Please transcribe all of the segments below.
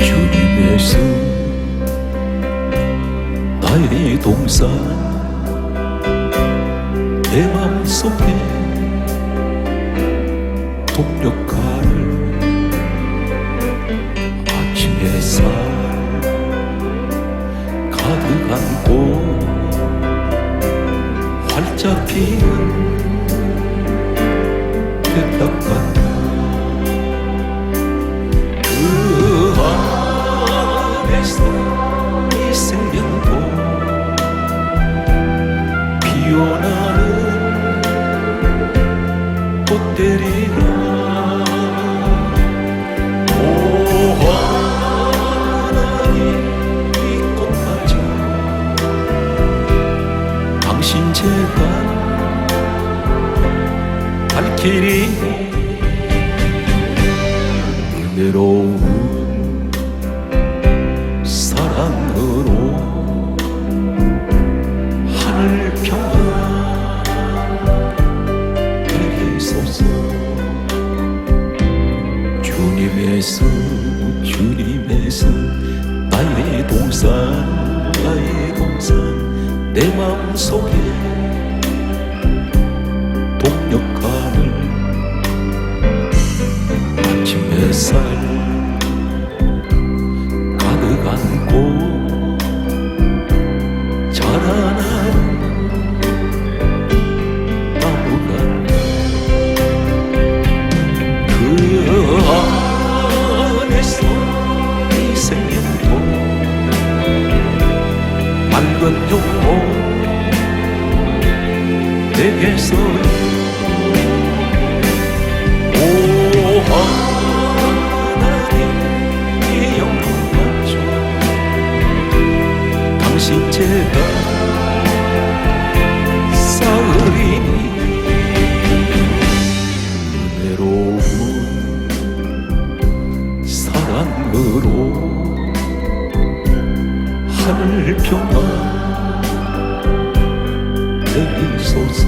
주님의 수 나의 동산 내 맘속에 동력하는 아침 햇살 가득 안고 활짝 피는 백합 같다. 그 안에서 이 생명도 피어나는 꽃들이라. 오 하나님 이 꽃까지 당신 제가 발길이 은혜로운 사랑으로 하늘 평화 내리소서. 주님의 수 주님의 수 나의 동산 나의 동산 내 마음속에 동력하는 아침 햇살 가득 안고 자라난 나무 같다. 그 안에서 이 생명도 맑은 영혼 내게서 오 하나님 이 영광 받죠. 당신 제가 쌓으리니 은혜로운 사랑으로 하늘 평화 내리소서.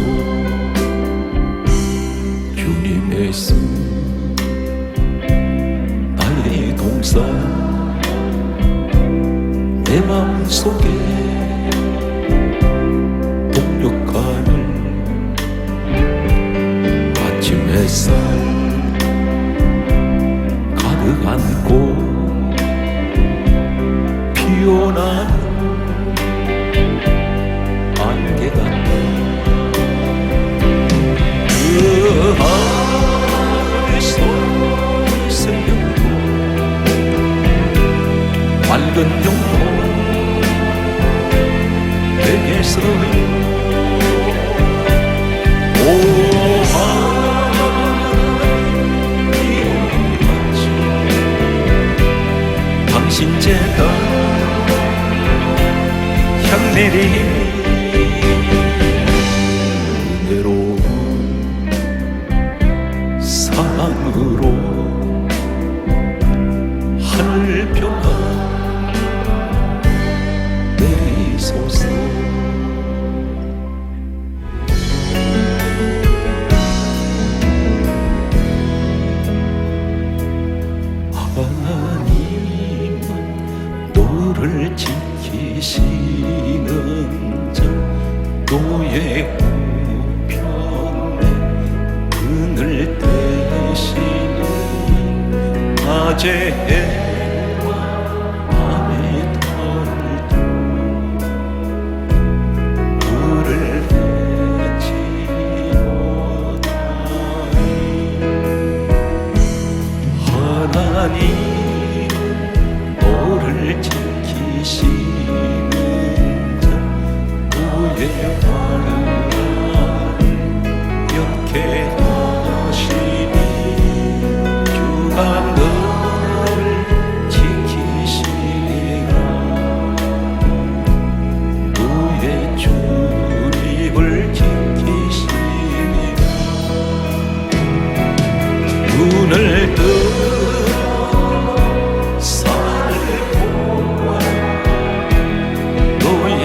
주님의 수 나의 동산 내 마음속에 동력하는 아침 햇살 가득 안고 피어나는 안개 같다. 그 안에서 생명도 맑은 영혼 내게서 오 하나님 이 영광 받지. 당신 제가 향내리 은혜로운 사랑으로 하늘 평화 내리소서. 하나님은 너를 지키시는 자 너의 우편에 그늘 대시니 낮에 해와 밤에 달도 불을 내지 못하니. 하나님 너를 지키시는 자 너의 환난 영케 하시니 주가 너를 지키시리라. 너의 출입을 지키시리라. 눈을 들어 산을 보아 너의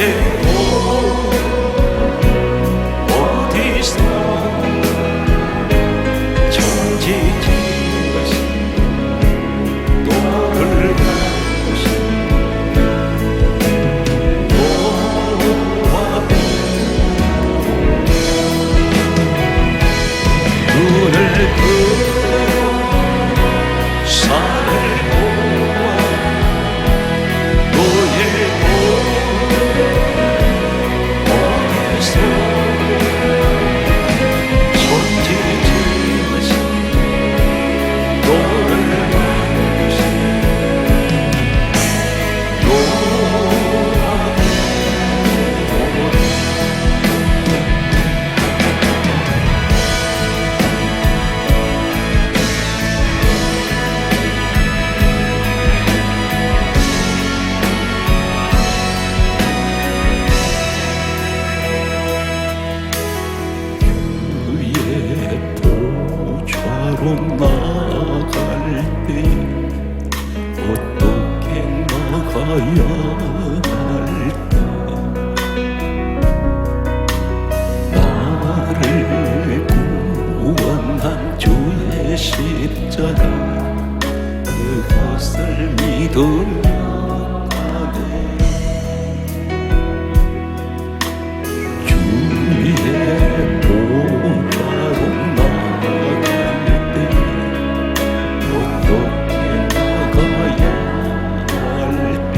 할까 나를 구원한 주의 십자가 그것을 믿으며 가네 주의 보좌로 나갈 때 어떻게 나가야 할까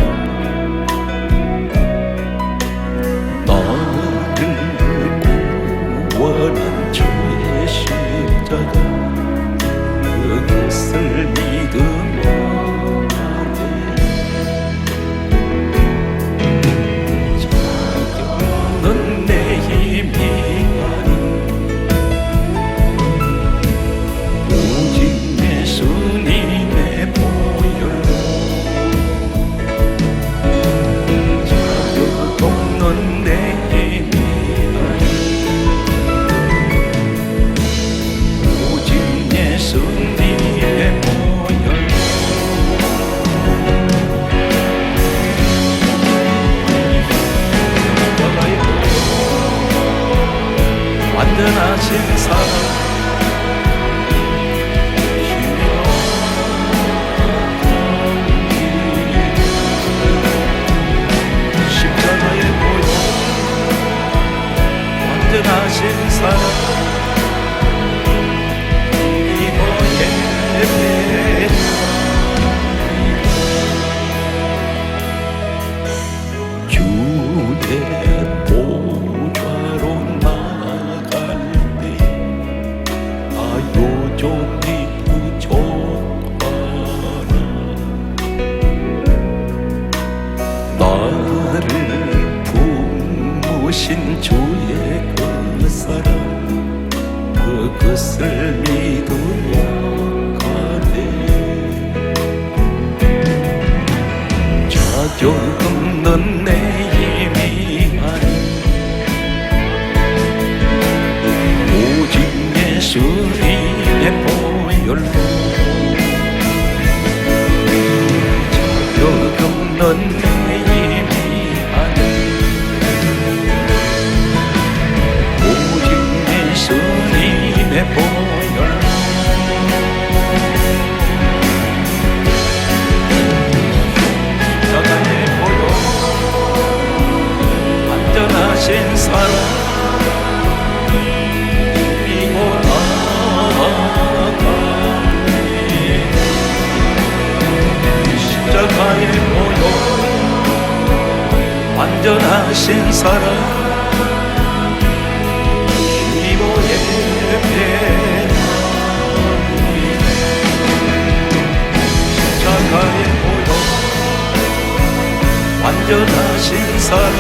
나를 구원한 주의 십자가 그것을 믿으며 넌 내 힘이 아닌 오직 예수님의 보혈로 자격도 넌 내 힘이 아닌 오직 예수님의 보혈로 완전하신 사랑 십자가의 보혈 완전하신 사랑 이거에 주의 보좌로 나갈 때 요종이 부족하나 나를 품으신 주의 그 사랑 그것을 믿으며 가네 자격 없는 내 힘이 아닌 오직 예수님의 보혈로 자격 없는 내 힘이 아닌 오직 예수님의 보혈로 십자가의 보혈 완전하신 사랑 십자가의 보혈 완전하신 사랑 힘으로 예배 십자가의 보혈 완전하신 사랑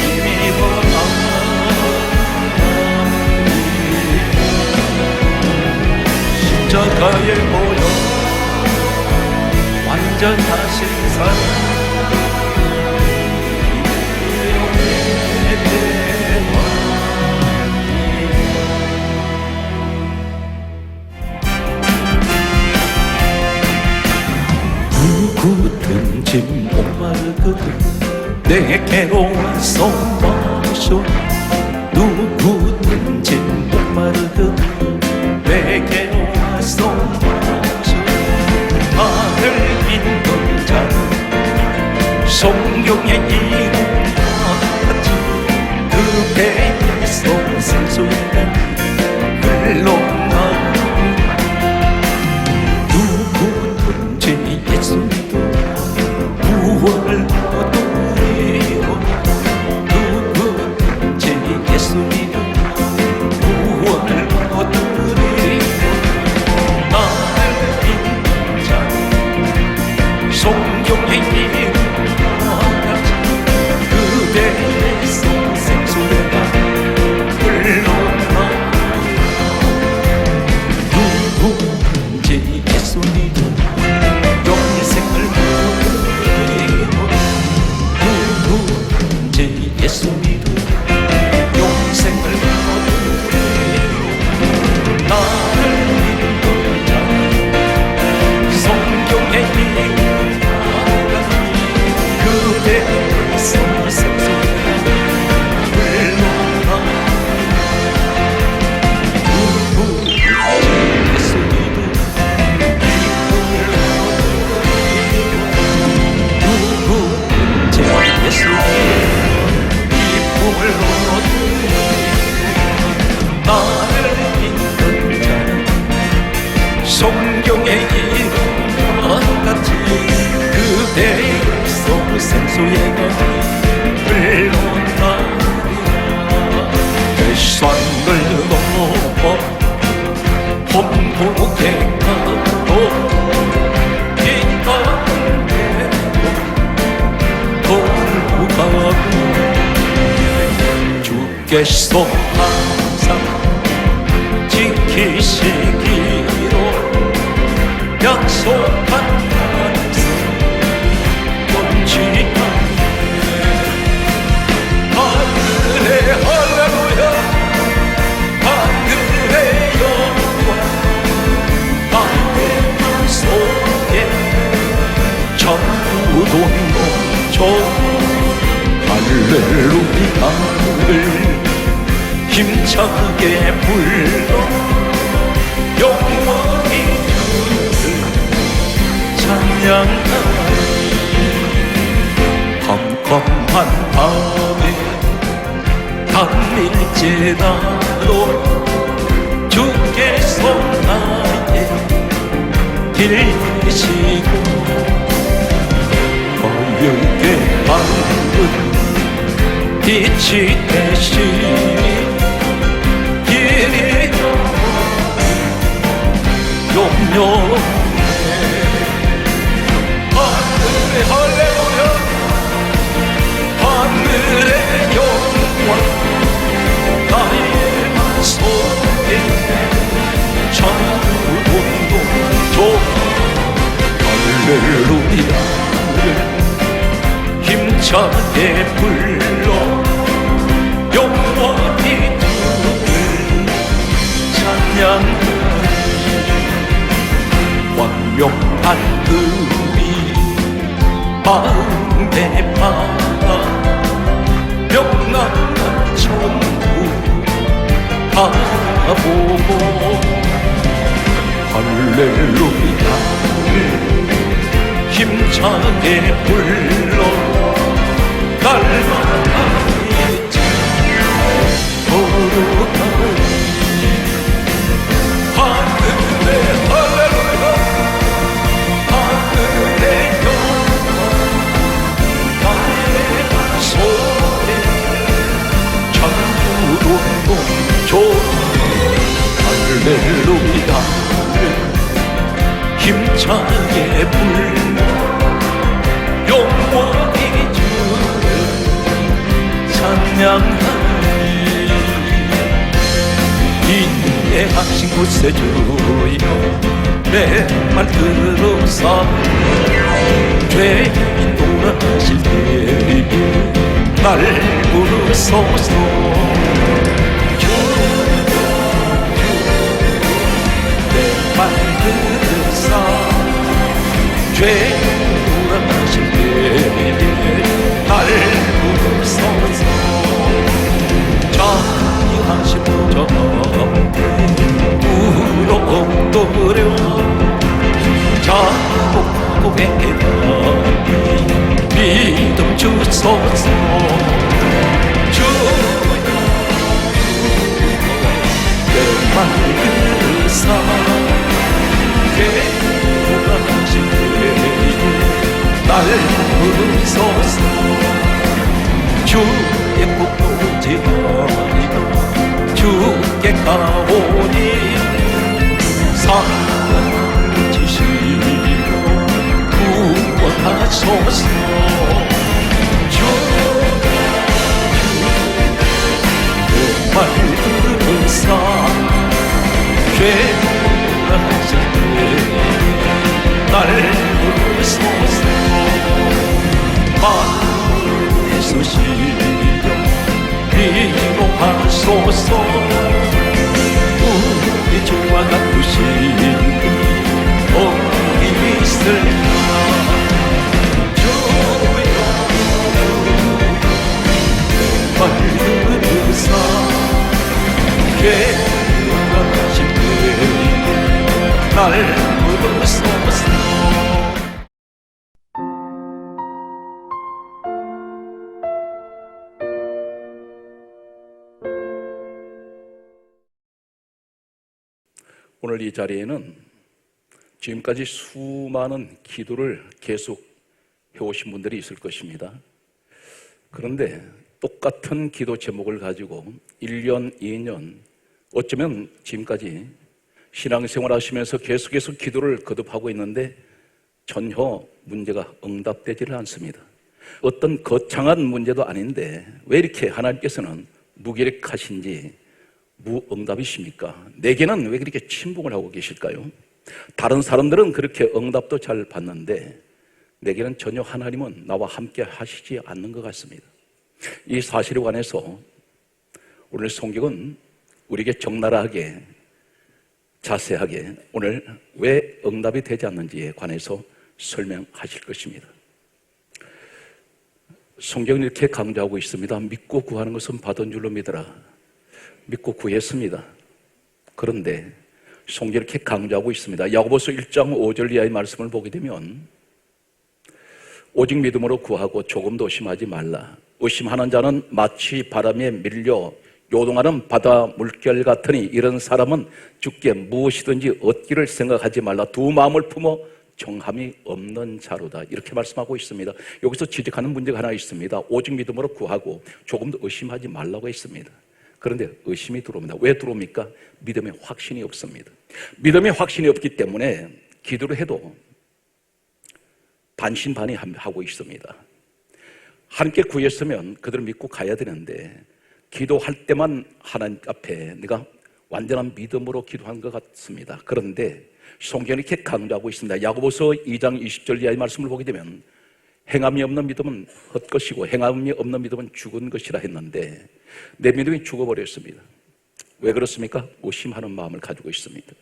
힘입어 십자가의 보혈 완전하신 사랑 누구든지 목마르거든 내게로 와서 마셔 누구든지 목마르거든 내게로 와서 마셔 나를 믿는 자는 성경의 이름 같이 그 배에서 생수가 흘러나오니 누구든지 예수 믿어 구원을 얻으리요 누구든지 예수 믿어 구원을 얻으리요 나를 믿는 자는 성경의 이름 같이 주께서 항상 지키시기로 약속한 말씀 변치 않네. 하늘의 할렐루야, 하늘의 영광, 나의 맘속에 전부 동동조. 할렐루야를 힘차게 불러 영원히 주를 찬양하리. 컴컴한 밤에 달릴지라도 주께서 나의 길 되시고 어렵게 밝은 빛이 되시니 길이 용용해. 하늘의 할렐루야, 하늘의 영광, 나의 맘속에 전부동동조. 할렐루야를 힘차게 불러 영원히 주를 찬양하리. 완벽한 은이 마음에 받아 명랑한 천국 바라보고 할렐루야를 힘차게 불러 날마다 거룩하리. 하늘의 할렐루야, 하늘의 영광, 나의 맘속에 전부동동조. 할렐루야를 힘차게 불러 영원히 주를 찬양하리. 인내하신 곳에 주여 내 말 들으사 죄인 돌아가실 때에 날 부르소서. 내 말 들으사 죄인 돌아가실 때에 날 부르소서. 자비하신 저 울어 엎드려 자복 고백하니 믿음 주소서. 주여 내 말 들으사 돌아가실 때에 날 부르소서. 주의 복도지하리라 주께 가오니 사랑지시고 구원하소서. 내 말 들으사 죄하실 때에 날 부르소서. 하늘에 서시려 위로하소서. 우리 주와 같으신 어디 있을까. 주여 말 들으사 죄하실 때에 날 부르소서. 오늘 이 자리에는 지금까지 수많은 기도를 계속 해오신 분들이 있을 것입니다. 그런데 똑같은 기도 제목을 가지고 1년, 2년, 어쩌면 지금까지 신앙생활 하시면서 계속해서 기도를 거듭하고 있는데 전혀 문제가 응답되지를 않습니다. 어떤 거창한 문제도 아닌데 왜 이렇게 하나님께서는 무기력하신지 무응답이십니까? 내게는 왜 그렇게 침묵을 하고 계실까요? 다른 사람들은 그렇게 응답도 잘 받는데 내게는 전혀 하나님은 나와 함께 하시지 않는 것 같습니다. 이 사실에 관해서 오늘 성경은 우리에게 적나라하게 자세하게 오늘 왜 응답이 되지 않는지에 관해서 설명하실 것입니다. 성경은 이렇게 강조하고 있습니다. 믿고 구하는 것은 받은 줄로 믿어라. 믿고 구했습니다. 그런데 성경이 이렇게 강조하고 있습니다. 야고보서 1장 5절 이하의 말씀을 보게 되면 오직 믿음으로 구하고 조금도 의심하지 말라. 의심하는 자는 마치 바람에 밀려 요동하는 바다 물결 같으니 이런 사람은 주께 무엇이든지 얻기를 생각하지 말라. 두 마음을 품어 정함이 없는 자로다. 이렇게 말씀하고 있습니다. 여기서 지적하는 문제가 하나 있습니다. 오직 믿음으로 구하고 조금도 의심하지 말라고 했습니다. 그런데 의심이 들어옵니다. 왜 들어옵니까? 믿음의 확신이 없습니다. 믿음의 확신이 없기 때문에 기도를 해도 반신반의하고 있습니다. 하나님께 구했으면 그들을 믿고 가야 되는데 기도할 때만 하나님 앞에 내가 완전한 믿음으로 기도한 것 같습니다. 그런데 성경이 이렇게 강조하고 있습니다. 야고보서 2장 20절 이하의 말씀을 보게 되면 행함이 없는 믿음은 헛것이고 행함이 없는 믿음은 죽은 것이라 했는데 내 믿음이 죽어버렸습니다. 왜 그렇습니까? 의심하는 마음을 가지고 있습니다.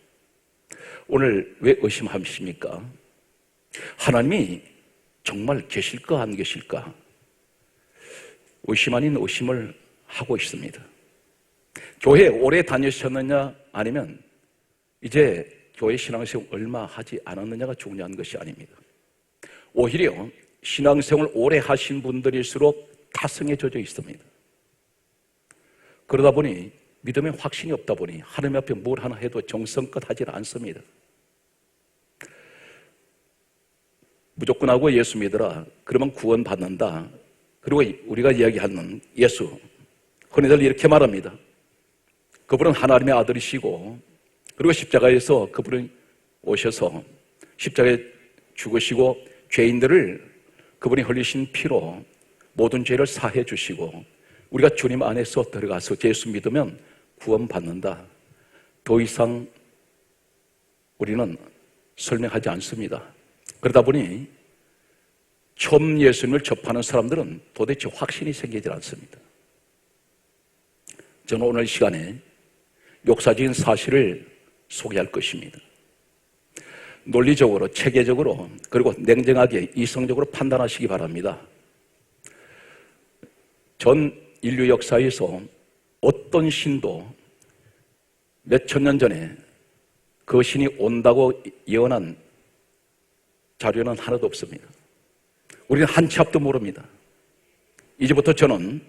오늘 왜 의심하십니까? 하나님이 정말 계실까 안 계실까? 의심 아닌 의심을 하고 있습니다. 교회 오래 다니셨느냐 아니면 이제 교회 신앙생활 얼마 하지 않았느냐가 중요한 것이 아닙니다. 오히려 신앙생활을 오래 하신 분들일수록 타성에 젖어 있습니다. 그러다 보니 믿음에 확신이 없다 보니 하나님 앞에 뭘 하나 해도 정성껏 하질 않습니다. 무조건 하고 예수 믿어라. 그러면 구원 받는다. 그리고 우리가 이야기하는 예수, 흔히들 이렇게 말합니다. 그분은 하나님의 아들이시고 그리고 십자가에서 그분이 오셔서 십자가에 죽으시고 죄인들을 그분이 흘리신 피로 모든 죄를 사해 주시고 우리가 주님 안에서 들어가서 예수 믿으면 구원받는다. 더 이상 우리는 설명하지 않습니다. 그러다 보니 처음 예수님을 접하는 사람들은 도대체 확신이 생기지 않습니다. 저는 오늘 시간에 역사적인 사실을 소개할 것입니다. 논리적으로, 체계적으로, 그리고 냉정하게, 이성적으로 판단하시기 바랍니다. 전 인류 역사에서 어떤 신도 몇천 년 전에 그 신이 온다고 예언한 자료는 하나도 없습니다. 우리는 한 치 앞도 모릅니다. 이제부터 저는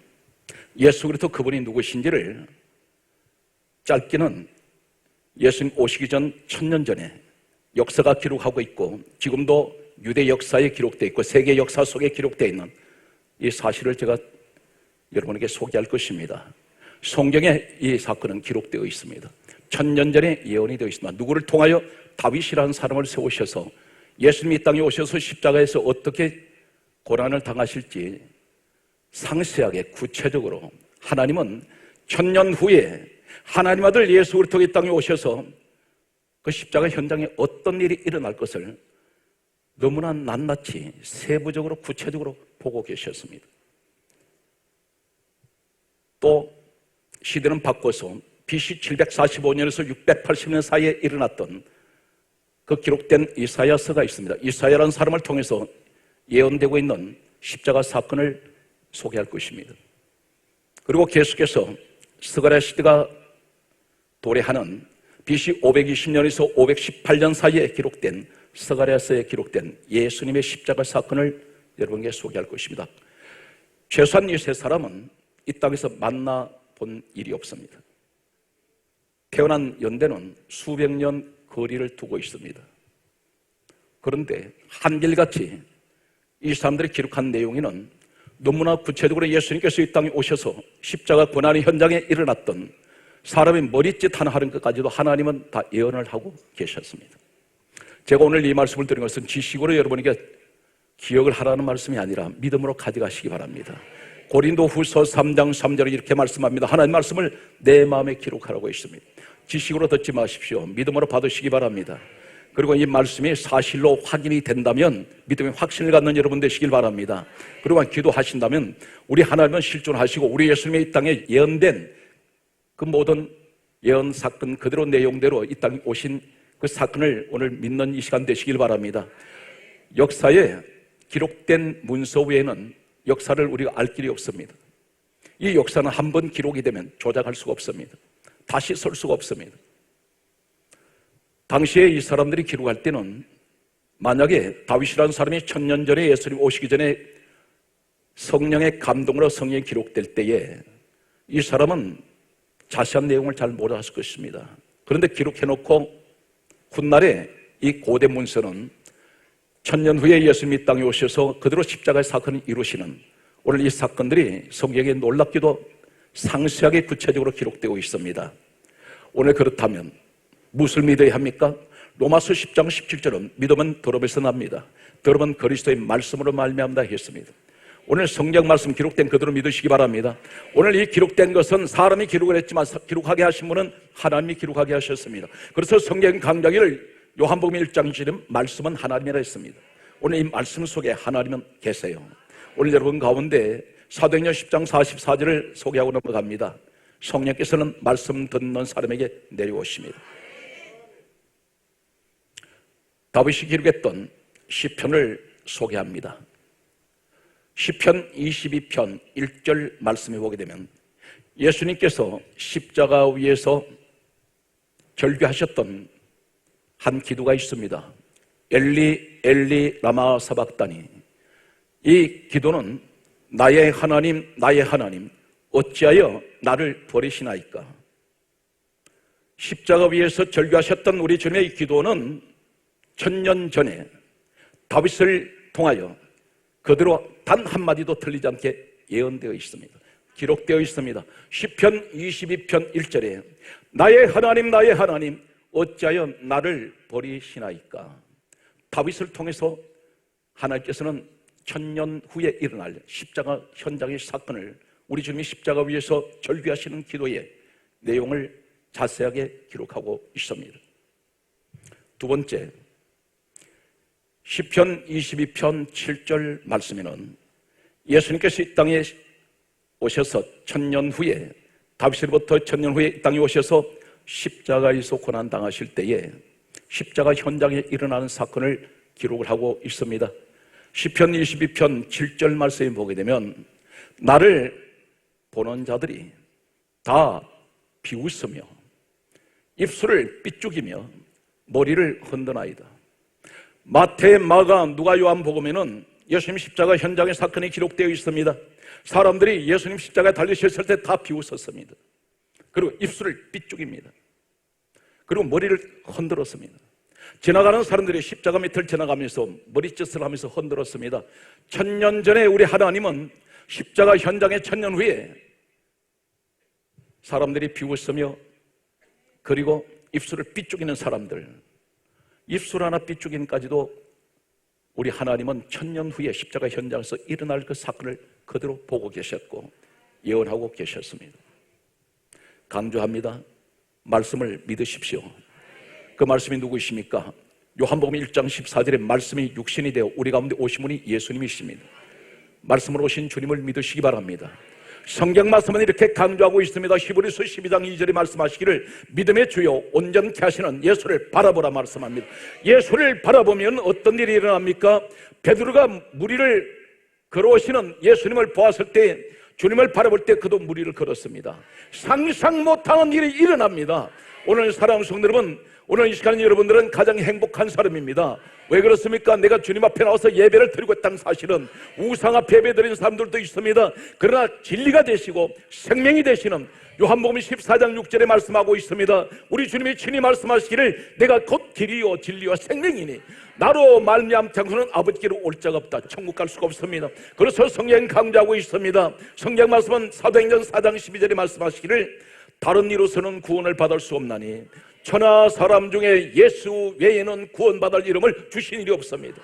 예수 그리스도 그분이 누구신지를 짧게는 예수님 오시기 전 1000년 전에 역사가 기록하고 있고 지금도 유대 역사에 기록되어 있고 세계 역사 속에 기록되어 있는 이 사실을 제가 여러분에게 소개할 것입니다. 성경에 이 사건은 기록되어 있습니다. 1000년 전에 예언이 되어 있습니다. 누구를 통하여 다윗이라는 사람을 세우셔서 예수님이 이 땅에 오셔서 십자가에서 어떻게 고난을 당하실지 상세하게 구체적으로 하나님은 1000년 후에 하나님 아들 예수 그리스도가 이 땅에 오셔서 그 십자가 현장에 어떤 일이 일어날 것을 너무나 낱낱이 세부적으로 구체적으로 보고 계셨습니다. 또 시대는 바꿔서 BC 745년에서 680년 사이에 일어났던 그 기록된 이사야서가 있습니다. 이사야라는 사람을 통해서 예언되고 있는 십자가 사건을 소개할 것입니다. 그리고 계속해서 스가랴 시대가 도래하는 BC 520년에서 518년 사이에 기록된 스가랴서에 기록된 예수님의 십자가 사건을 여러분에게 소개할 것입니다. 최소한 이 세 사람은 이 땅에서 만나본 일이 없습니다. 태어난 연대는 수백 년 거리를 두고 있습니다. 그런데 한결같이 이 사람들이 기록한 내용에는 너무나 구체적으로 예수님께서 이 땅에 오셔서 십자가 고난의 현장에 일어났던 사람의 머리짓 하나 하는 것까지도 하나님은 다 예언을 하고 계셨습니다. 제가 오늘 이 말씀을 드린 것은 지식으로 여러분에게 기억을 하라는 말씀이 아니라 믿음으로 가져가시기 바랍니다. 고린도후서 3장 3절에 이렇게 말씀합니다. 하나님 말씀을 내 마음에 기록하라고 했습니다. 지식으로 듣지 마십시오. 믿음으로 받으시기 바랍니다. 그리고 이 말씀이 사실로 확인이 된다면 믿음의 확신을 갖는 여러분 되시길 바랍니다. 그리고 기도하신다면 우리 하나님은 실존하시고 우리 예수님의 이 땅에 예언된 그 모든 예언 사건 그대로 내용대로 이 땅에 오신 그 사건을 오늘 믿는 이 시간 되시길 바랍니다. 역사에 기록된 문서 외에는 역사를 우리가 알 길이 없습니다. 이 역사는 한 번 기록이 되면 조작할 수가 없습니다. 다시 쓸 수가 없습니다. 당시에 이 사람들이 기록할 때는 만약에 다윗이라는 사람이 1000년 전에 예수님 오시기 전에 성령의 감동으로 성경이 기록될 때에 이 사람은 자세한 내용을 잘 몰랐을 것입니다. 그런데 기록해놓고 훗날에 이 고대 문서는 1000년 후에 예수님이 땅에 오셔서 그대로 십자가의 사건을 이루시는 오늘 이 사건들이 성경에 놀랍게도 상세하게 구체적으로 기록되고 있습니다. 오늘 그렇다면 무엇을 믿어야 합니까? 로마서 10장 17절은 믿음은 들음에서 납니다. 들음은 그리스도의 말씀으로 말미암다 했습니다. 오늘 성경 말씀 기록된 그대로 믿으시기 바랍니다. 오늘 이 기록된 것은 사람이 기록을 했지만 기록하게 하신 분은 하나님이 기록하게 하셨습니다. 그래서 성경 강좌기를 요한복음 1장 1절에 말씀은 하나님이라 했습니다. 오늘 이 말씀 속에 하나님은 계세요. 오늘 여러분 가운데 사도행전 10장 44절을 소개하고 넘어갑니다. 성령께서는 말씀 듣는 사람에게 내려오십니다. 다윗이 기록했던 시편을 소개합니다. 시편 22편 1절 말씀해 보게 되면 예수님께서 십자가 위에서 절규하셨던 한 기도가 있습니다. 엘리 엘리 라마 사박다니. 이 기도는 나의 하나님 나의 하나님 어찌하여 나를 버리시나이까. 십자가 위에서 절규하셨던 우리 주님의 기도는 1000년 전에 다윗을 통하여 그대로 단 한마디도 틀리지 않게 예언되어 있습니다. 기록되어 있습니다. 시편 22편 1절에 나의 하나님 어찌하여 나를 버리시나이까. 다윗을 통해서 하나님께서는 1000년 후에 일어날 십자가 현장의 사건을 우리 주님이 십자가 위에서 절규하시는 기도의 내용을 자세하게 기록하고 있습니다. 두 번째, 시편 22편 7절 말씀에는 예수님께서 이 땅에 오셔서 1000년 후에 다윗으로부터 1000년 후에 이 땅에 오셔서 십자가에서 고난당하실 때에 십자가 현장에 일어나는 사건을 기록을 하고 있습니다. 시편 22편 7절 말씀에 보게 되면 나를 보는 자들이 다 비웃으며 입술을 삐죽이며 머리를 흔드나이다. 마태, 마가, 누가, 요한복음에는 예수님 십자가 현장의 사건이 기록되어 있습니다. 사람들이 예수님 십자가에 달리셨을 때 다 비웃었습니다. 그리고 입술을 삐죽입니다. 그리고 머리를 흔들었습니다. 지나가는 사람들이 십자가 밑을 지나가면서 머리짓을 하면서 흔들었습니다. 1000년 전에 우리 하나님은 십자가 현장의 1000년 후에 사람들이 비웃으며 그리고 입술을 삐죽이는 사람들, 입술 하나 삐죽임까지도 우리 하나님은 1000년 후에 십자가 현장에서 일어날 그 사건을 그대로 보고 계셨고 예언하고 계셨습니다. 강조합니다. 말씀을 믿으십시오. 그 말씀이 누구이십니까? 요한복음 1장 14절에 말씀이 육신이 되어 우리 가운데 오신 분이 예수님이십니다. 말씀으로 오신 주님을 믿으시기 바랍니다. 성경 말씀은 이렇게 강조하고 있습니다. 히브리서 12장 2절에 말씀하시기를 믿음의 주요 온전케 하시는 예수를 바라보라 말씀합니다. 예수를 바라보면 어떤 일이 일어납니까? 베드로가 물 위를 걸어오시는 예수님을 보았을 때 주님을 바라볼 때 그도 물 위를 걸었습니다. 상상 못하는 일이 일어납니다. 오늘 사랑하는 성도 여러분, 오늘 이 시간 여러분들은 가장 행복한 사람입니다. 왜 그렇습니까? 내가 주님 앞에 나와서 예배를 드리고 있다는 사실은 우상 앞에 예배 드리는 사람들도 있습니다. 그러나 진리가 되시고 생명이 되시는 요한복음 14장 6절에 말씀하고 있습니다. 우리 주님이 친히 말씀하시기를 내가 곧 길이요 진리와 생명이니 나로 말미암지 않고는 아버지께로 올 자가 없다. 천국 갈 수가 없습니다. 그래서 성경 강조하고 있습니다. 성경 말씀은 사도행전 4장 12절에 말씀하시기를 다른 이로서는 구원을 받을 수 없나니 천하 사람 중에 예수 외에는 구원받을 이름을 주신 일이 없습니다.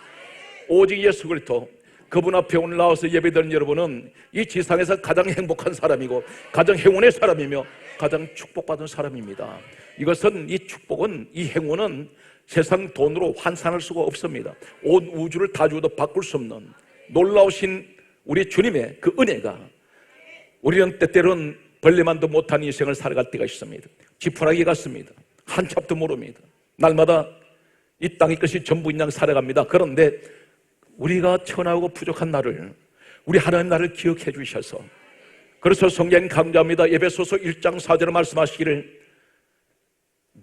오직 예수 그리스도 그분 앞에 오늘 나와서 예배드리는 여러분은 이 지상에서 가장 행복한 사람이고 가장 행운의 사람이며 가장 축복받은 사람입니다. 이것은, 이 축복은, 이 행운은 세상 돈으로 환산할 수가 없습니다. 온 우주를 다 주어도 바꿀 수 없는 놀라우신 우리 주님의 그 은혜가, 우리는 때때로는 벌레만도 못한 인생을 살아갈 때가 있습니다. 지푸라기 같습니다. 한참도 모릅니다. 날마다 이 땅의 것이 전부인 양 살아갑니다. 그런데 우리가 천하고 부족한 나를, 우리 하나님 나를 기억해 주셔서, 그래서 성경 강조합니다. 에베소서 1장 4절에 말씀하시기를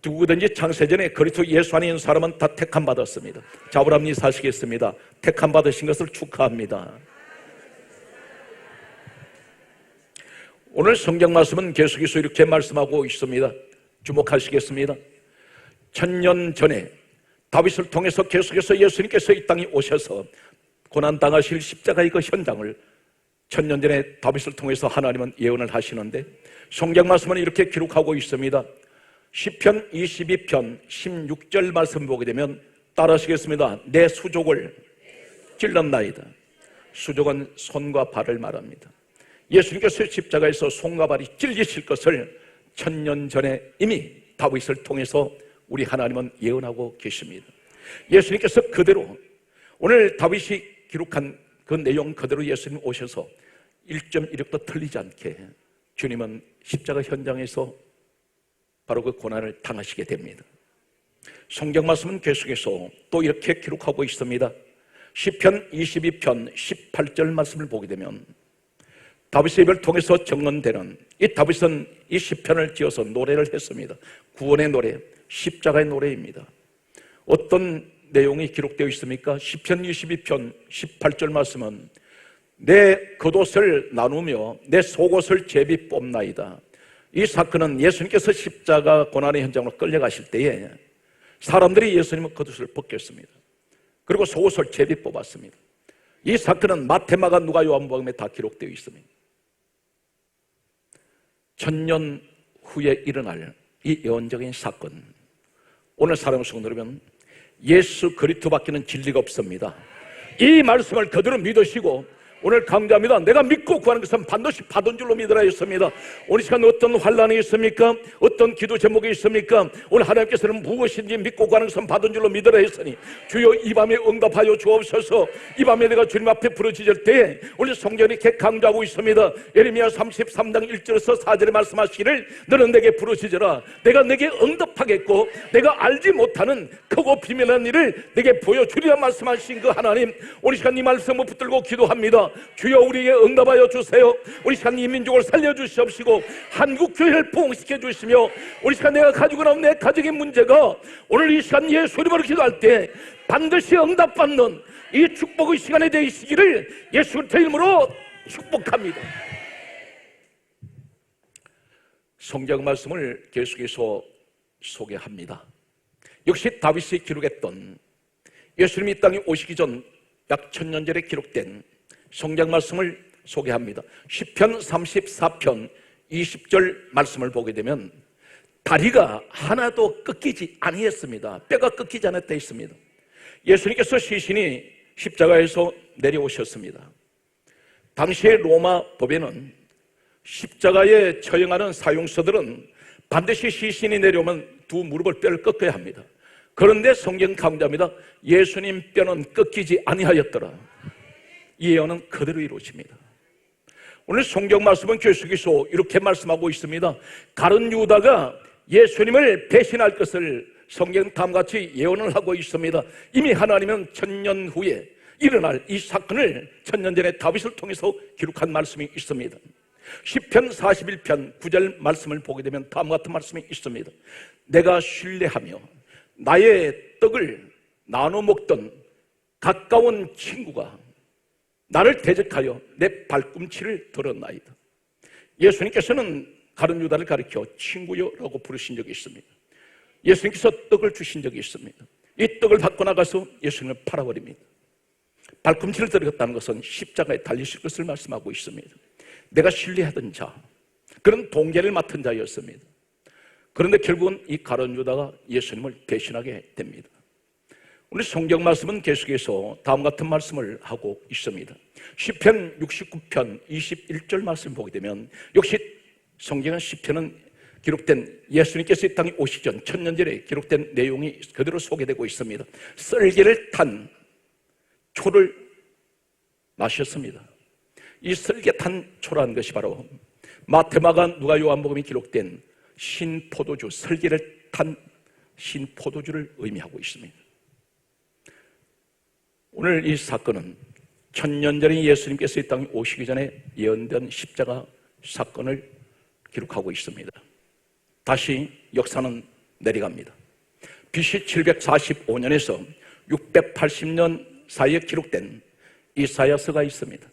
누구든지 창세전에 그리스도 예수 안에 있는 사람은 다 택함 받았습니다. 자브람님 사시겠습니다. 택함 받으신 것을 축하합니다. 오늘 성경 말씀은 계속해서 이렇게 말씀하고 있습니다. 주목하시겠습니다. 1000년 전에 다윗을 통해서 계속해서 예수님께서 이 땅에 오셔서 고난당하실 십자가의 그 현장을 1000년 전에 다윗을 통해서 하나님은 예언을 하시는데, 성경 말씀은 이렇게 기록하고 있습니다. 시편 22편 16절 말씀 보게 되면 따라하시겠습니다. 내 수족을 찔렀나이다. 수족은 손과 발을 말합니다. 예수님께서 십자가에서 손과 발이 찔리실 것을 1000년 전에 이미 다윗을 통해서 우리 하나님은 예언하고 계십니다. 예수님께서 그대로, 오늘 다윗이 기록한 그 내용 그대로 예수님 오셔서 1.1획도 틀리지 않게 주님은 십자가 현장에서 바로 그 고난을 당하시게 됩니다. 성경 말씀은 계속해서 또 이렇게 기록하고 있습니다. 시편 22편 18절 말씀을 보게 되면 다윗의 입을 통해서 증언되는, 이 다윗은 이 시편을 지어서 노래를 했습니다. 구원의 노래, 십자가의 노래입니다. 어떤 내용이 기록되어 있습니까? 시편 22편 18절 말씀은 내 겉옷을 나누며 내 속옷을 제비 뽑나이다. 이 사건은 예수님께서 십자가 고난의 현장으로 끌려가실 때에 사람들이 예수님의 겉옷을 벗겼습니다. 그리고 속옷을 제비 뽑았습니다. 이 사건은 마태, 마가, 누가, 요한복음에 다 기록되어 있습니다. 1000년 후에 일어날 이 예언적인 사건, 오늘 사랑하는 성도 여러분, 예수 그리스도밖에는 진리가 없습니다. 이 말씀을 그대로 믿으시고 오늘 강조합니다. 내가 믿고 구하는 것은 반드시 받은 줄로 믿으라 했습니다. 오늘 시간 어떤 환란이 있습니까? 어떤 기도 제목이 있습니까? 오늘 하나님께서는 무엇인지 믿고 구하는 것은 받은 줄로 믿으라 했으니 주여 이 밤에 응답하여 주옵소서. 이 밤에 내가 주님 앞에 부르짖을 때에 오늘 성경이 이렇게 강조하고 있습니다. 예레미야 33장 1절에서 4절에 말씀하시기를 너는 내게 부르짖으라. 내가 내게 응답하겠고 내가 알지 못하는 크고 비밀한 일을 내게 보여주리라 말씀하신 그 하나님, 오늘 시간 이 말씀을 붙들고 기도합니다. 주여 우리에게 응답하여 주세요. 우리 시간 이 민족을 살려주시옵시고 한국교회를 부흥시켜 주시며, 우리 시간 내가 가지고 나온 내 가정의 문제가 오늘 이 시간 예수 이름으로 기도할 때 반드시 응답받는 이 축복의 시간에 되시기를 예수 그리스도의 이름으로 축복합니다. 성경 말씀을 계속해서 소개합니다. 역시 다윗이 기록했던, 예수님이 이 땅에 오시기 전 약 1000년 전에 기록된 성경 말씀을 소개합니다. 시편 34편 20절 말씀을 보게 되면 다리가 하나도 꺾이지 아니했습니다. 뼈가 꺾이지 않았다 있습니다. 예수님께서 시신이 십자가에서 내려오셨습니다. 당시의 로마 법에는 십자가에 처형하는 사형수들은 반드시 시신이 내려오면 두 무릎을 뼈를 꺾어야 합니다. 그런데 성경 강조합니다. 예수님 뼈는 꺾이지 아니하였더라. 이 예언은 그대로 이루어집니다. 오늘 성경 말씀은 계속해서 이렇게 말씀하고 있습니다. 가룟 유다가 예수님을 배신할 것을 성경 다음같이 예언을 하고 있습니다. 이미 하나님은 1000년 후에 일어날 이 사건을 1000년 전에 다윗을 통해서 기록한 말씀이 있습니다. 시편 41편 9절 말씀을 보게 되면 다음과 같은 말씀이 있습니다. 내가 신뢰하며 나의 떡을 나눠 먹던 가까운 친구가 나를 대적하여 내 발꿈치를 들었나이다. 예수님께서는 가룟 유다를 가리켜 친구여라고 부르신 적이 있습니다. 예수님께서 떡을 주신 적이 있습니다. 이 떡을 받고 나가서 예수님을 팔아버립니다. 발꿈치를 들었다는 것은 십자가에 달리실 것을 말씀하고 있습니다. 내가 신뢰하던 자, 그런 동계를 맡은 자였습니다. 그런데 결국은 이 가룟 유다가 예수님을 배신하게 됩니다. 오늘 성경 말씀은 계속해서 다음 같은 말씀을 하고 있습니다. 시편 69편 21절 말씀 보게 되면, 역시 성경은 시편은 기록된 예수님께서 이 땅에 오시기 전 1000년 전에 기록된 내용이 그대로 소개되고 있습니다. 썰개를 탄 초를 마셨습니다. 이 썰개 탄 초라는 것이 바로 마태마가 누가 요한복음이 기록된 신포도주, 설계를 탄 신포도주를 의미하고 있습니다. 오늘 이 사건은 1000년 전에 예수님께서 이 땅에 오시기 전에 예언된 십자가 사건을 기록하고 있습니다. 다시 역사는 내려갑니다. BC 745년에서 680년 사이에 기록된 이사야서가 있습니다.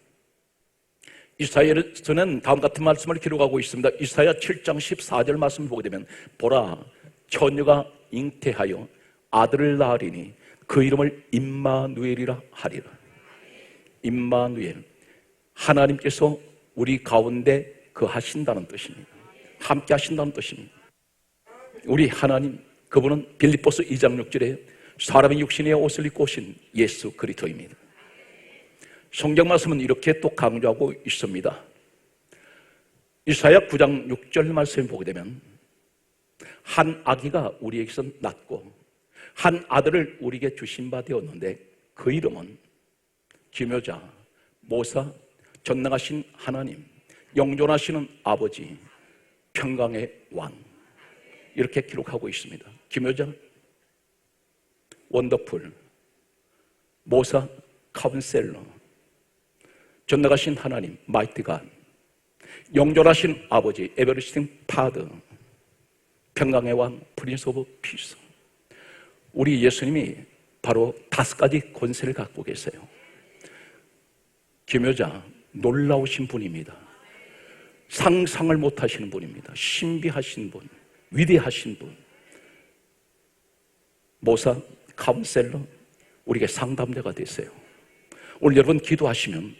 이사야서는 다음 같은 말씀을 기록하고 있습니다. 이사야 7장 14절 말씀을 보게 되면, 보라, 처녀가 잉태하여 아들을 낳으리니 그 이름을 임마누엘이라 하리라. 임마누엘, 하나님께서 우리 가운데 거하신다는 뜻입니다. 함께 하신다는 뜻입니다. 우리 하나님, 그분은 빌립보서 2장 6절에 사람의 육신의 옷을 입고 오신 예수 그리스도입니다. 성경 말씀은 이렇게 또 강조하고 있습니다. 이사야 9장 6절 말씀을 보게 되면, 한 아기가 우리에게서 낳고 한 아들을 우리에게 주신 바 되었는데 그 이름은 기묘자, 모사, 전능하신 하나님, 영존하시는 아버지, 평강의 왕, 이렇게 기록하고 있습니다. 기묘자, 원더풀, 모사, 카운셀러, 전능하신 하나님, 마이티 갓, 영존하신 아버지, 에버리스팅 파더, 평강의 왕, 프린스 오브 피스. 우리 예수님이 바로 5가지 권세를 갖고 계세요. 기묘자, 놀라우신 분입니다. 상상을 못하시는 분입니다. 신비하신 분, 위대하신 분. 모사, 카운셀러, 우리에게 상담자가 되세요. 오늘 여러분 기도하시면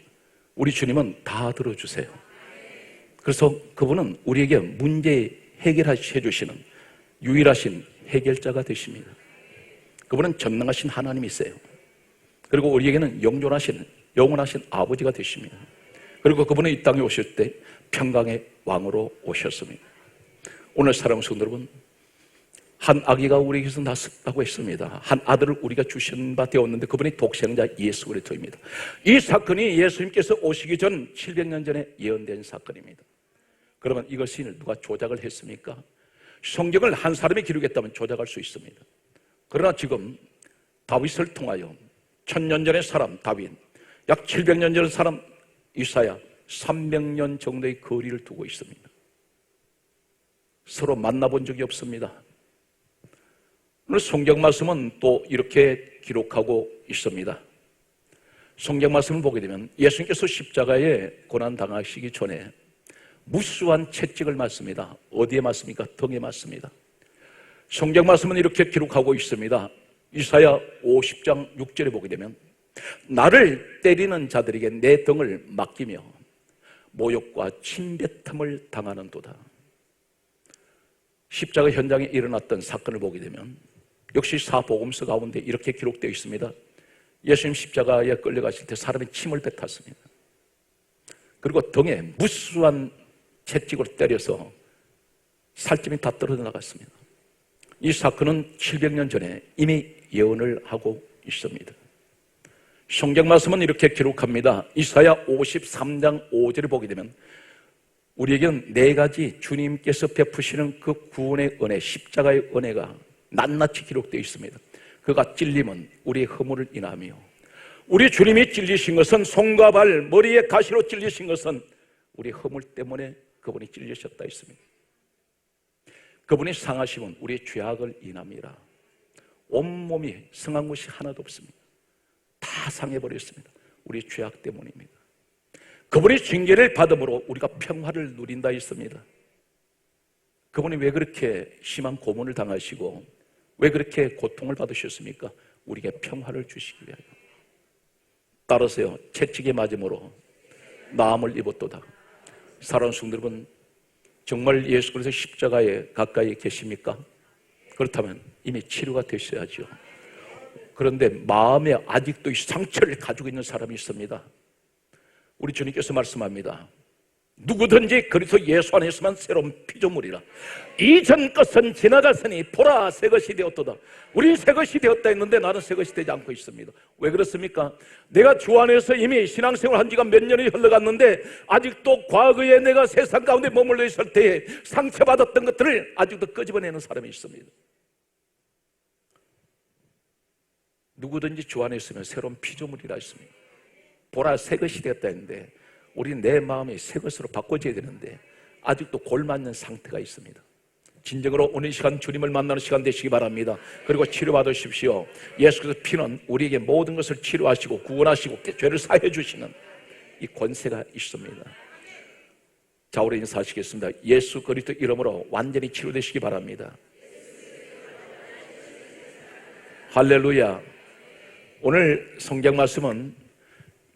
우리 주님은 다 들어주세요. 그래서 그분은 우리에게 문제 해결해 주시는 유일하신 해결자가 되십니다. 그분은 전능하신 하나님이세요. 그리고 우리에게는 영원하신 아버지가 되십니다. 그리고 그분은 이 땅에 오실 때 평강의 왕으로 오셨습니다. 오늘 사랑하는 성도 여러분, 한 아기가 우리에게서 났다고 했습니다. 한 아들을 우리가 주신 바 되었는데 그분이 독생자 예수 그리스도입니다. 이 사건이 예수님께서 오시기 전 700년 전에 예언된 사건입니다. 그러면 이것을 누가 조작을 했습니까? 성경을 한 사람이 기록했다면 조작할 수 있습니다. 그러나 지금 다윗을 통하여 1000년 전의 사람 다윗, 약 700년 전의 사람 이사야, 300년 정도의 거리를 두고 있습니다. 서로 만나본 적이 없습니다. 오늘 성경 말씀은 또 이렇게 기록하고 있습니다. 성경 말씀을 보게 되면 예수님께서 십자가에 고난당하시기 전에 무수한 채찍을 맞습니다. 어디에 맞습니까? 등에 맞습니다. 성경 말씀은 이렇게 기록하고 있습니다. 이사야 50장 6절에 보게 되면, 나를 때리는 자들에게 내 등을 맡기며 모욕과 침뱉음을 당하는도다. 십자가 현장에 일어났던 사건을 보게 되면 역시 사복음서 가운데 이렇게 기록되어 있습니다. 예수님 십자가에 끌려가실 때 사람이 침을 뱉었습니다. 그리고 등에 무수한 채찍으로 때려서 살점이 다 떨어져 나갔습니다. 이 사건은 700년 전에 이미 예언을 하고 있습니다. 성경 말씀은 이렇게 기록합니다. 이사야 53장 5절을 보게 되면 우리에게는 4가지 주님께서 베푸시는 그 구원의 은혜, 십자가의 은혜가 낱낱이 기록되어 있습니다. 그가 찔림은 우리의 허물을 인하며, 우리 주님이 찔리신 것은 손과 발, 머리에 가시로 찔리신 것은 우리 허물 때문에 그분이 찔리셨다 했습니다. 그분이 상하심은 우리의 죄악을 인함이라. 온몸이 상한 것이 하나도 없습니다. 다 상해버렸습니다. 우리 죄악 때문입니다. 그분이 징계를 받음으로 우리가 평화를 누린다 했습니다. 그분이 왜 그렇게 심한 고문을 당하시고 왜 그렇게 고통을 받으셨습니까? 우리에게 평화를 주시기 위하여. 따라서요, 채찍에 맞음으로 나음을 입었도다. 사랑하는 성도 여러분, 정말 예수 그리스도 십자가에 가까이 계십니까? 그렇다면 이미 치료가 되셔야죠. 그런데 마음에 아직도 이 상처를 가지고 있는 사람이 있습니다. 우리 주님께서 말씀합니다. 누구든지 그리스도 예수 안에 있으면 새로운 피조물이라. 이전 것은 지나갔으니 보라 새 것이 되었도다. 우린 새 것이 되었다 했는데 나는 새 것이 되지 않고 있습니다. 왜 그렇습니까? 내가 주 안에서 이미 신앙생활 한 지가 몇 년이 흘러갔는데 아직도 과거에 내가 세상 가운데 머물러 있을 때에 상처받았던 것들을 아직도 끄집어내는 사람이 있습니다. 누구든지 주 안에 있으면 새로운 피조물이라 했습니다. 보라 새 것이 되었다 했는데 우리는 내 마음이 새 것으로 바꿔져야 되는데 아직도 골맞는 상태가 있습니다. 진정으로 오늘 시간 주님을 만나는 시간 되시기 바랍니다. 그리고 치료받으십시오. 예수께서 피는 우리에게 모든 것을 치료하시고 구원하시고 죄를 사해 주시는 이 권세가 있습니다. 자, 우리 인사하시겠습니다. 예수 그리스도 이름으로 완전히 치료되시기 바랍니다. 할렐루야. 오늘 성경 말씀은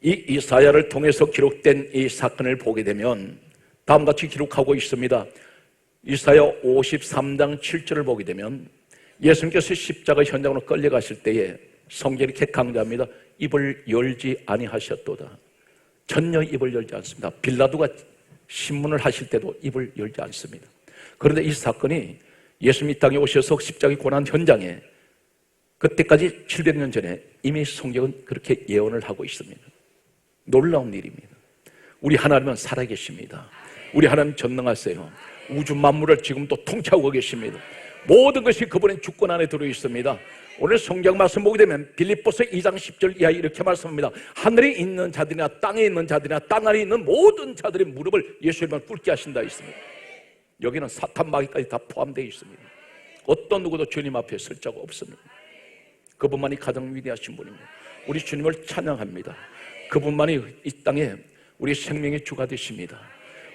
이 이사야를 통해서 기록된 이 사건을 보게 되면 다음과 같이 기록하고 있습니다. 이사야 53장 7절을 보게 되면 예수님께서 십자가 현장으로 끌려가실 때에 성경이 이렇게 강조합니다. 입을 열지 아니하셨도다. 전혀 입을 열지 않습니다. 빌라도가 신문을 하실 때도 입을 열지 않습니다. 그런데 이 사건이 예수님이 땅에 오셔서 십자가의 고난 현장에 그때까지 700년 전에 이미 성경은 그렇게 예언을 하고 있습니다. 놀라운 일입니다. 우리 하나님은 살아계십니다. 우리 하나님 전능하세요. 우주 만물을 지금도 통치하고 계십니다. 모든 것이 그분의 주권 안에 들어 있습니다. 오늘 성경 말씀 보게 되면 빌립보서 2장 10절 이하에 이렇게 말씀합니다. 하늘에 있는 자들이나 땅에 있는 자들이나 땅 안에 있는 모든 자들의 무릎을 예수님을 꿇게 하신다 있습니다. 여기는 사탄 마귀까지 다 포함되어 있습니다. 어떤 누구도 주님 앞에 설 자가 없습니다. 그분만이 가장 위대하신 분입니다. 우리 주님을 찬양합니다. 그분만이 이 땅에 우리 생명의 주가 되십니다.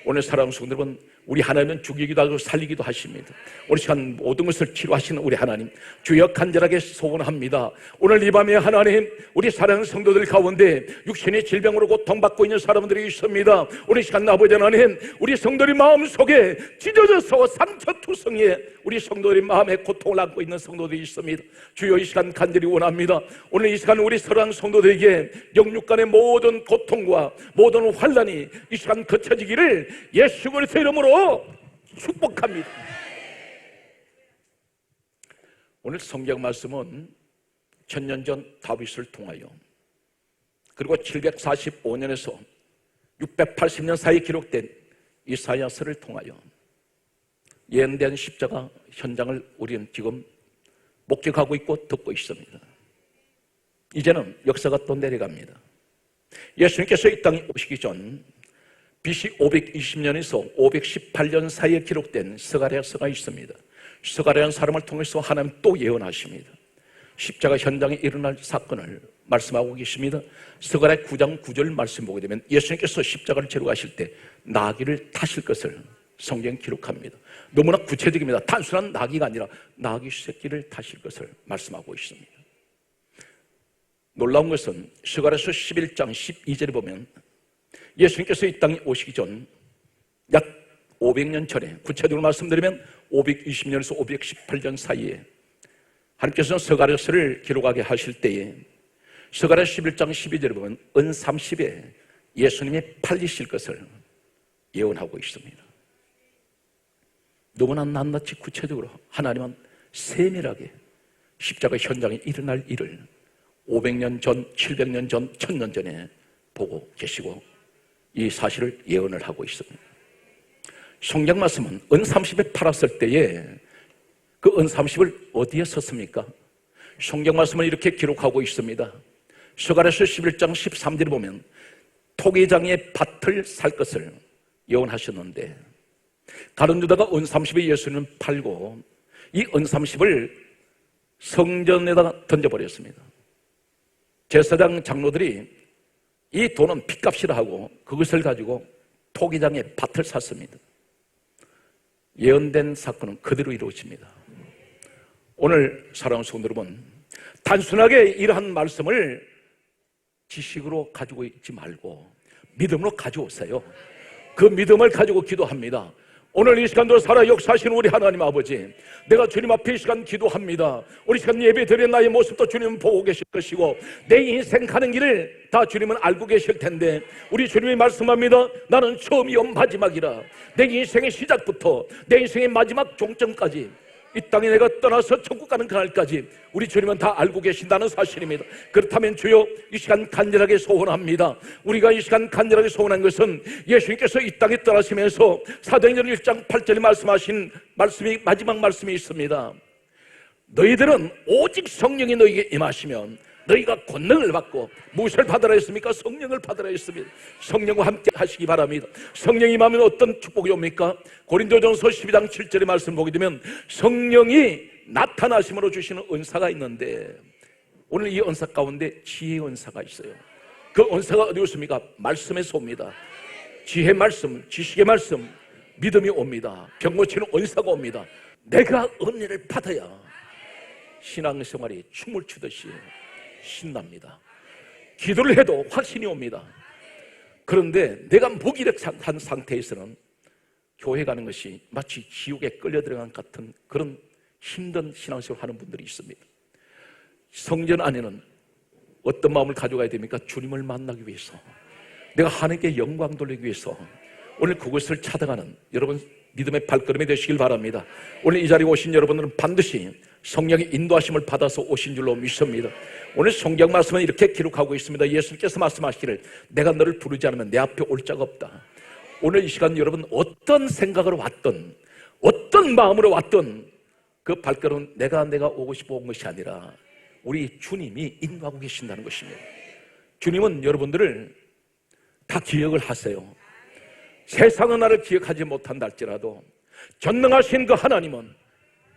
오늘 사랑하는 성도 여러분, 우리 하나님은 죽이기도 하고 살리기도 하십니다. 오늘 시간 모든 것을 치료하시는 우리 하나님, 주여 간절하게 소원합니다. 오늘 이 밤에 하나님, 우리 사랑하는 성도들 가운데 육신의 질병으로 고통받고 있는 사람들이 있습니다. 오늘 시간 아버지 하나님, 우리 성도들의 마음속에 찢어져서 상처투성이에 우리 성도들의 마음에 고통을 안고 있는 성도들이 있습니다. 주여 이 시간 간절히 원합니다. 오늘 이 시간 우리 사랑하는 성도들에게 영육간의 모든 고통과 모든 환난이 이 시간 거쳐지기를 예수 그리스도의 이름으로 축복합니다. 오늘 성경 말씀은 1000년 전 다윗을 통하여 그리고 745년에서 680년 사이에 기록된 이사야서를 통하여 예언된 십자가 현장을 우리는 지금 목격하고 있고 듣고 있습니다. 이제는 역사가 또 내려갑니다. 예수님께서 이 땅에 오시기 전 BC 520년에서 518년 사이에 기록된 스가랴서가 있습니다. 스가랴라는 사람을 통해서 하나님 또 예언하십니다. 십자가 현장에 일어날 사건을 말씀하고 계십니다. 스가랴 9장 9절 말씀 보게 되면 예수님께서 십자가를 지러 가실 때 나귀를 타실 것을 성경에 기록합니다. 너무나 구체적입니다. 단순한 나귀가 아니라 나귀 새끼를 타실 것을 말씀하고 있습니다. 놀라운 것은 스가랴서 11장 12절에 보면 예수님께서 이 땅에 오시기 전 약 500년 전에, 구체적으로 말씀드리면 520년에서 518년 사이에 하나님께서는 스가랴서를 기록하게 하실 때에 스가랴 11장 12절에 보면 은 30에 예수님이 팔리실 것을 예언하고 있습니다. 너무나 낱낱이 구체적으로 하나님은 세밀하게 십자가 현장에 일어날 일을 500년 전, 700년 전, 1000년 전에 보고 계시고 이 사실을 예언을 하고 있습니다. 성경 말씀은 은 30에 팔았을 때에 그 은 30을 어디에 썼습니까? 성경 말씀은 이렇게 기록하고 있습니다. 스가랴서 11장 13절에 보면 토기장의 밭을 살 것을 예언하셨는데 다른 유다가 은 30에 예수님을 팔고 이 은 30을 성전에다가 던져버렸습니다. 제사장 장로들이 이 돈은 핏값이라 하고 그것을 가지고 토기장의 밭을 샀습니다. 예언된 사건은 그대로 이루어집니다. 오늘 사랑하는 성도 여러분, 단순하게 이러한 말씀을 지식으로 가지고 있지 말고 믿음으로 가져오세요. 그 믿음을 가지고 기도합니다. 오늘 이 시간도 살아 역사하시는 우리 하나님 아버지, 내가 주님 앞에 이 시간 기도합니다. 우리 시간 예배 드린 나의 모습도 주님은 보고 계실 것이고 내 인생 가는 길을 다 주님은 알고 계실 텐데, 우리 주님이 말씀합니다. 나는 처음이요 마지막이라. 내 인생의 시작부터 내 인생의 마지막 종점까지, 이 땅에 내가 떠나서 천국 가는 그날까지 우리 주님은 다 알고 계신다는 사실입니다. 그렇다면 주여, 이 시간 간절하게 소원합니다. 우리가 이 시간 간절하게 소원한 것은 예수님께서 이 땅에 떠나시면서 사도행전 1장 8절에 말씀하신 말씀이, 마지막 말씀이 있습니다. 너희들은 오직 성령이 너희에게 임하시면 너희가 권능을 받고 무엇을 받으라 했습니까? 성령을 받으라 했습니다. 성령과 함께 하시기 바랍니다. 성령이 임하면 어떤 축복이 옵니까? 고린도전서 12장 7절의 말씀 보게 되면 성령이 나타나심으로 주시는 은사가 있는데, 오늘 이 은사 가운데 지혜의 은사가 있어요. 그 은사가 어디 있습니까? 말씀에서 옵니다. 지혜 말씀, 지식의 말씀, 믿음이 옵니다. 병 고치는 은사가 옵니다. 내가 은혜를 받아야 신앙생활이 춤을 추듯이 신납니다. 기도를 해도 확신이 옵니다. 그런데 내가 무기력한 상태에서는 교회 가는 것이 마치 지옥에 끌려 들어간 같은 그런 힘든 신앙생활을 하는 분들이 있습니다. 성전 안에는 어떤 마음을 가져가야 됩니까? 주님을 만나기 위해서, 내가 하나님께 영광 돌리기 위해서 오늘 그것을 찾아가는 여러분 믿음의 발걸음이 되시길 바랍니다. 오늘 이 자리에 오신 여러분들은 반드시 성령의 인도하심을 받아서 오신 줄로 믿습니다. 오늘 성경 말씀은 이렇게 기록하고 있습니다. 예수님께서 말씀하시기를 내가 너를 부르지 않으면 내 앞에 올 자가 없다. 오늘 이 시간 여러분 어떤 생각으로 왔든 어떤 마음으로 왔든 그 발걸음은 내가 오고 싶어 온 것이 아니라 우리 주님이 인도하고 계신다는 것입니다. 주님은 여러분들을 다 기억을 하세요. 세상은 나를 기억하지 못한다 할지라도 전능하신 그 하나님은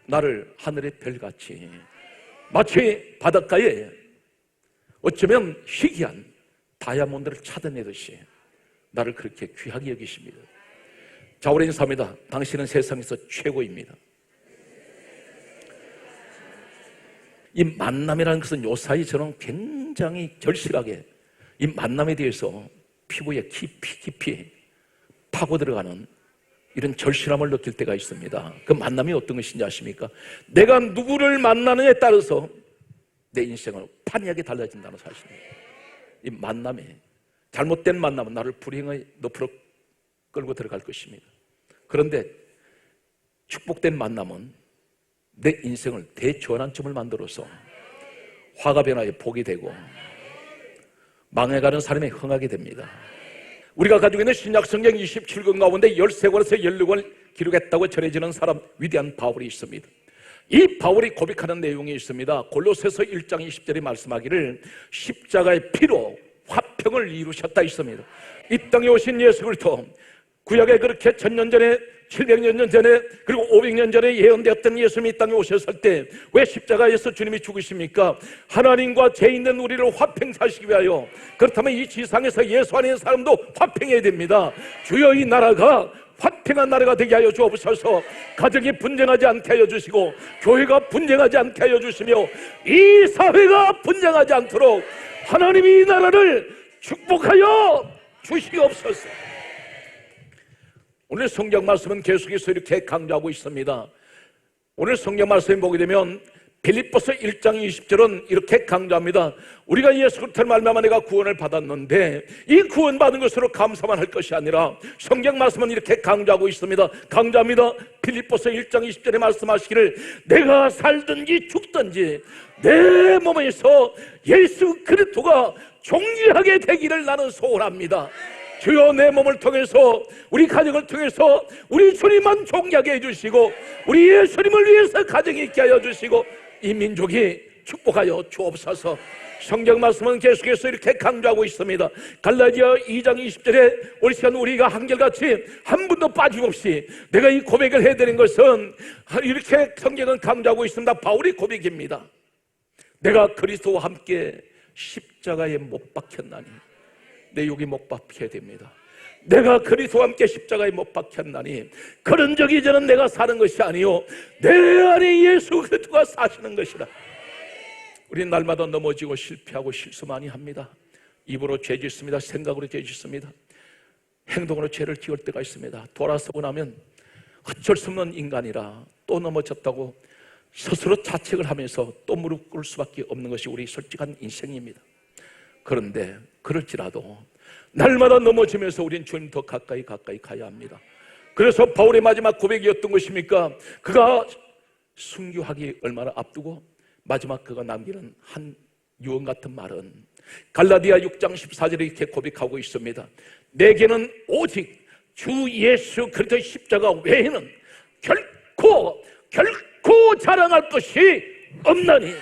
나를 하늘의 별같이, 마치 바닷가에 어쩌면 희귀한 다이아몬드를 찾아내듯이 나를 그렇게 귀하게 여기십니다. 자, 오래 인사합니다. 당신은 세상에서 최고입니다. 이 만남이라는 것은 요사이 저는 굉장히 절실하게 이 만남에 대해서 피부에 깊이 파고 들어가는 이런 절실함을 느낄 때가 있습니다. 그 만남이 어떤 것인지 아십니까? 내가 누구를 만나느냐에 따라서 내 인생은 판이하게 달라진다는 사실입니다. 이 만남에, 잘못된 만남은 나를 불행의 늪으로 끌고 들어갈 것입니다. 그런데 축복된 만남은 내 인생을 대전환점을 만들어서 화가 변화에 복이 되고 망해가는 사람이 흥하게 됩니다. 우리가 가지고 있는 신약성경 27권 가운데 13권에서 16권을 기록했다고 전해지는 사람, 위대한 바울이 있습니다. 이 바울이 고백하는 내용이 있습니다. 골로새서 1장 20절에 말씀하기를 십자가의 피로 화평을 이루셨다 있습니다. 이 땅에 오신 예수 그리스도, 구약에 그렇게 1000년 전에 700년 전에 그리고 500년 전에 예언되었던 예수님이 이 땅에 오셨을 때 왜 십자가에서 주님이 죽으십니까? 하나님과 죄 있는 우리를 화평하시기 위하여. 그렇다면 이 지상에서 예수 안에 있는 사람도 화평해야 됩니다. 주여, 이 나라가 화평한 나라가 되게 하여 주옵소서. 가정이 분쟁하지 않게 하여 주시고 교회가 분쟁하지 않게 하여 주시며 이 사회가 분쟁하지 않도록 하나님이 이 나라를 축복하여 주시옵소서. 오늘 성경 말씀은 계속해서 이렇게 강조하고 있습니다. 오늘 성경 말씀을 보게 되면 빌립보서 1장 20절은 이렇게 강조합니다. 우리가 예수 그리스도를 말미암아 내가 구원을 받았는데 이 구원받은 것으로 감사만 할 것이 아니라 성경 말씀은 이렇게 강조하고 있습니다. 강조합니다. 빌립보서 1장 20절에 말씀하시기를 내가 살든지 죽든지 내 몸에서 예수 그리스도가 존귀하게 되기를 나는 소원합니다. 주여, 내 몸을 통해서 우리 가정을 통해서 우리 주님만 존귀하게 해주시고 우리 예수님을 위해서 가정이 있게 하여 주시고 이 민족이 축복하여 주옵소서. 성경 말씀은 계속해서 이렇게 강조하고 있습니다. 갈라디아 2장 20절에 우리 시간 우리가 한결같이 한 분도 빠짐없이 내가 이 고백을 해야 되는 것은 이렇게 성경은 강조하고 있습니다. 바울의 고백입니다. 내가 그리스도와 함께 십자가에 못 박혔나니, 내 여기 못 박혀야 됩니다. 내가 그리스도와 함께 십자가에 못 박혔나니 그런 적이 이제는 내가 사는 것이 아니요 내 안에 예수 그리스도가 사시는 것이라. 우리는 날마다 넘어지고 실패하고 실수 많이 합니다. 입으로 죄 짓습니다. 생각으로 죄 짓습니다. 행동으로 죄를 지을 때가 있습니다. 돌아서고 나면 어쩔 수 없는 인간이라 또 넘어졌다고 스스로 자책을 하면서 또 무릎 꿇을 수밖에 없는 것이 우리 솔직한 인생입니다. 그런데 그럴지라도 날마다 넘어지면서 우린 주님 더 가까이 가야 합니다. 그래서 바울의 마지막 고백이었던 것입니까? 그가 순교하기 얼마나 앞두고 마지막 그가 남기는 한 유언 같은 말은 갈라디아 6장 14절에 이렇게 고백하고 있습니다. 내게는 오직 주 예수 그리스도의 십자가 외에는 결코 자랑할 것이 없나니